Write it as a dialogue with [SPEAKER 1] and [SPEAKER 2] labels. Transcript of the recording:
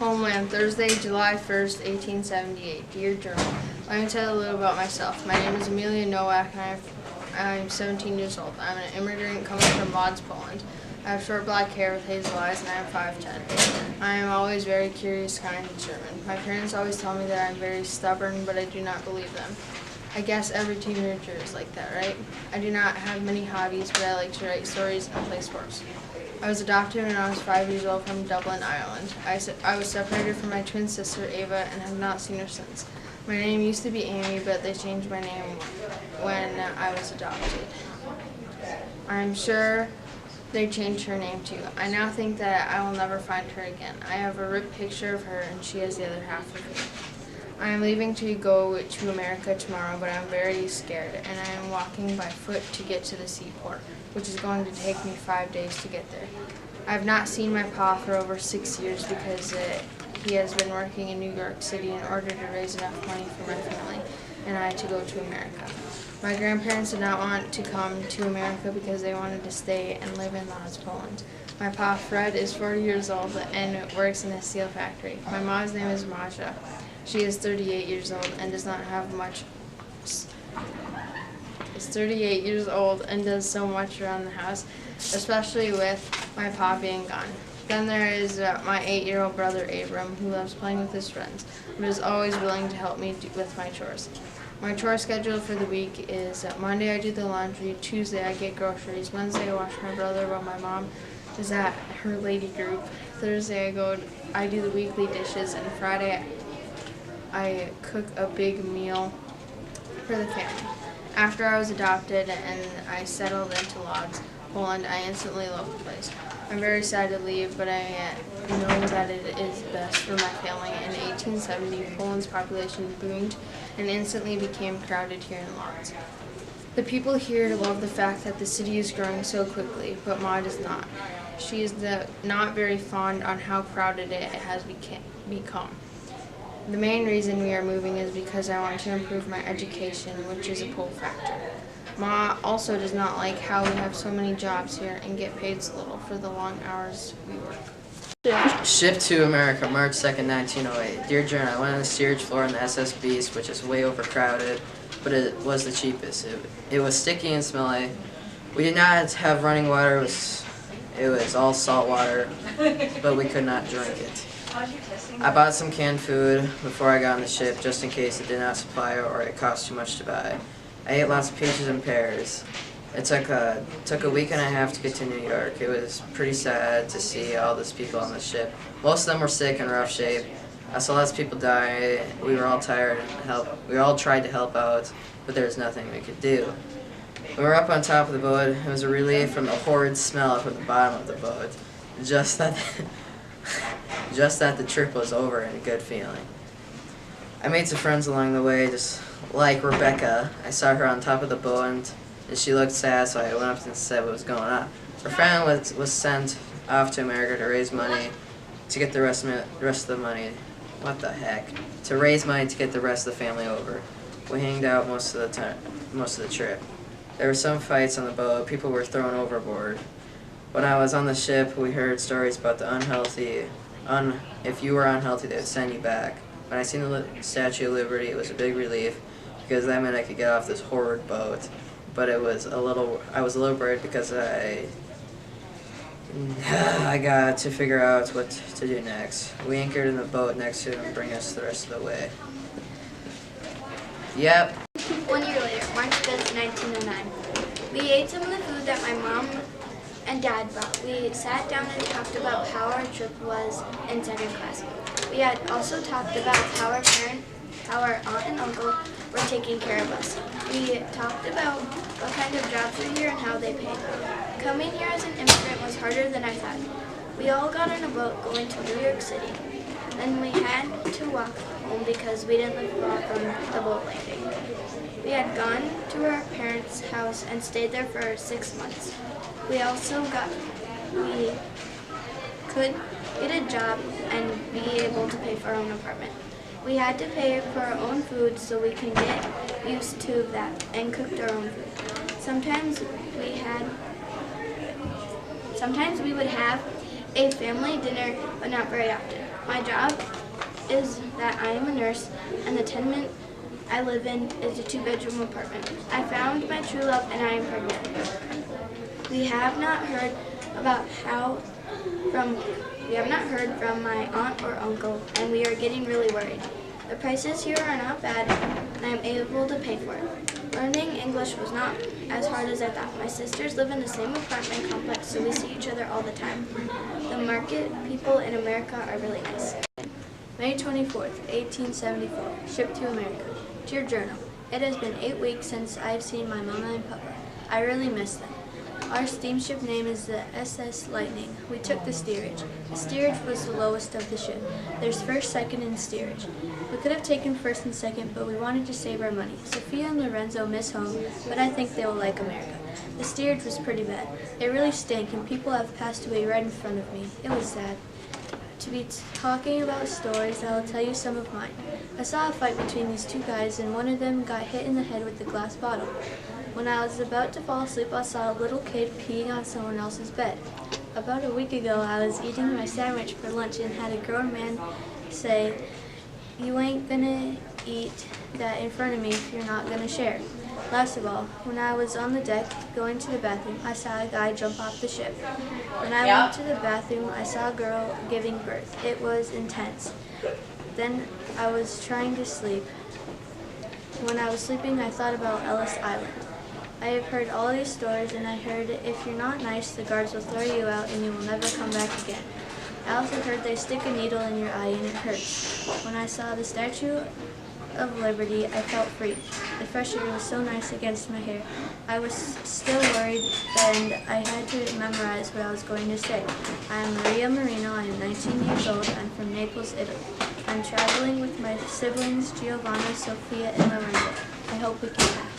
[SPEAKER 1] Homeland, Thursday, July 1st, 1878. Dear Journal, let me tell you a little about myself. My name is Amelia Nowak, and I'm 17 years old. I'm an immigrant coming from Lodz, Poland. I have short black hair with hazel eyes, and I am 5'10". I am always very curious, kind, and determined. My parents always tell me that I'm very stubborn, but I do not believe them. I guess every teenager is like that, right? I do not have many hobbies, but I like to write stories and play sports. I was adopted when I was 5 years old from Dublin, Ireland. I was separated from my twin sister, Ava, and have not seen her since. My name used to be Amy, but they changed my name when I was adopted. I'm sure they changed her name too. I now think that I will never find her again. I have a ripped picture of her, and she has the other half of me. I am leaving to go to America tomorrow, but I'm very scared, and I am walking by foot to get to the seaport, which is going to take me 5 days to get there. I have not seen my pa for over 6 years because he has been working in New York City in order to raise enough money for my family and I to go to America. My grandparents did not want to come to America because they wanted to stay and live in Lodz, Poland. My pa, Fred, is 40 years old and works in a steel factory. My mom's name is Masha. She is 38 years old and does not have much. Is 38 years old and does so much around the house, especially with my pa being gone. Then there is my 8-year-old brother Abram, who loves playing with his friends, but is always willing to help me with my chores. My chore schedule for the week is Monday I do the laundry, Tuesday I get groceries, Wednesday I wash my brother while my mom is at her lady group, Thursday I do the weekly dishes, and Friday I cook a big meal for the family. After I was adopted and I settled into Lodz, Poland, I instantly loved the place. I'm very sad to leave, but I know that it is best for my family. In 1870, Poland's population boomed and instantly became crowded here in Lodz. The people here love the fact that the city is growing so quickly, but Ma does not. She is not very fond on how crowded it has become. The main reason we are moving is because I want to improve my education, which is a pull factor. Ma also does not like how we have so many jobs here and get paid so little for the long hours we work.
[SPEAKER 2] Shipped to America, March 2nd, 1908. Dear Journal, I went on the steerage floor in the SS Beast, which is way overcrowded, but it was the cheapest. It was sticky and smelly. We did not have running water. It was all salt water, but we could not drink it. I bought some canned food before I got on the ship, just in case it did not supply or it cost too much to buy. I ate lots of peaches and pears. It took a week and a half to get to New York. It was pretty sad to see all these people on the ship. Most of them were sick and rough shape. I saw lots of people die. We were all tired and we all tried to help out, but there was nothing we could do. When we were up on top of the boat, it was a relief from the horrid smell from the bottom of the boat. Just that the trip was over and a good feeling. I made some friends along the way, just like Rebecca. I saw her on top of the boat and she looked sad, so I went up and said what was going on. Her family was sent off to America to raise money to get the rest of the money. What the heck? To raise money to get the rest of the family over. We hanged out most of the trip. There were some fights on the boat. People were thrown overboard. When I was on the ship, we heard stories about the unhealthy. If you were unhealthy, they would send you back. When I seen the Statue of Liberty, it was a big relief because that meant I could get off this horrid boat. But I was a little worried because I got to figure out what to do next. We anchored in the boat next to it and bring us the rest of the way. Yep.
[SPEAKER 3] 1 year later, March 5th, 1909. We ate some of the food that my mom and Dad brought. We sat down and talked about how our trip was in second class. We had also talked about how our aunt and uncle were taking care of us. We talked about what kind of jobs were here and how they paid. Coming here as an immigrant was harder than I thought. We all got on a boat going to New York City. Then we had to walk home because we didn't live far from the boat landing. We had gone to our parents' house and stayed there for 6 months. We could get a job and be able to pay for our own apartment. We had to pay for our own food so we can get used to that and cooked our own food. Sometimes we would have a family dinner, but not very often. My job is that I am a nurse, and the tenement I live in is a 2-bedroom apartment. I found my true love, and I am pregnant. We have not heard from my aunt or uncle, and we are getting really worried. The prices here are not bad, and I am able to pay for it. Learning English was not as hard as I thought. My sisters live in the same apartment complex, so we see each other all the time. The market people in America are really nice.
[SPEAKER 1] May 24th, 1874. Shipped to America. Dear Journal, it has been 8 weeks since I've seen my mama and papa. I really miss them. Our steamship name is the SS Lightning. We took the steerage. The steerage was the lowest of the ship. There's first, second, and steerage. We could have taken first and second, but we wanted to save our money. Sophia and Lorenzo miss home, but I think they will like America. The steerage was pretty bad. It really stank, and people have passed away right in front of me. It was sad. To be talking about stories, I will tell you some of mine. I saw a fight between these two guys, and one of them got hit in the head with a glass bottle. When I was about to fall asleep, I saw a little kid peeing on someone else's bed. About a week ago, I was eating my sandwich for lunch and had a grown man say, "You ain't gonna eat that in front of me if you're not gonna share." Last of all, when I was on the deck going to the bathroom, I saw a guy jump off the ship. When I went to the bathroom, I saw a girl giving birth. It was intense. Then I was trying to sleep. When I was sleeping, I thought about Ellis Island. I have heard all these stories, and I heard if you're not nice, the guards will throw you out and you will never come back again. I also heard they stick a needle in your eye and it hurts. When I saw the Statue of Liberty, I felt free. The fresh air was so nice against my hair. I was still worried, and I had to memorize what I was going to say. I am Maria Marino. I am 19 years old. I'm from Naples, Italy. I'm traveling with my siblings Giovanna, Sophia, and Lorenzo. I hope we can pass.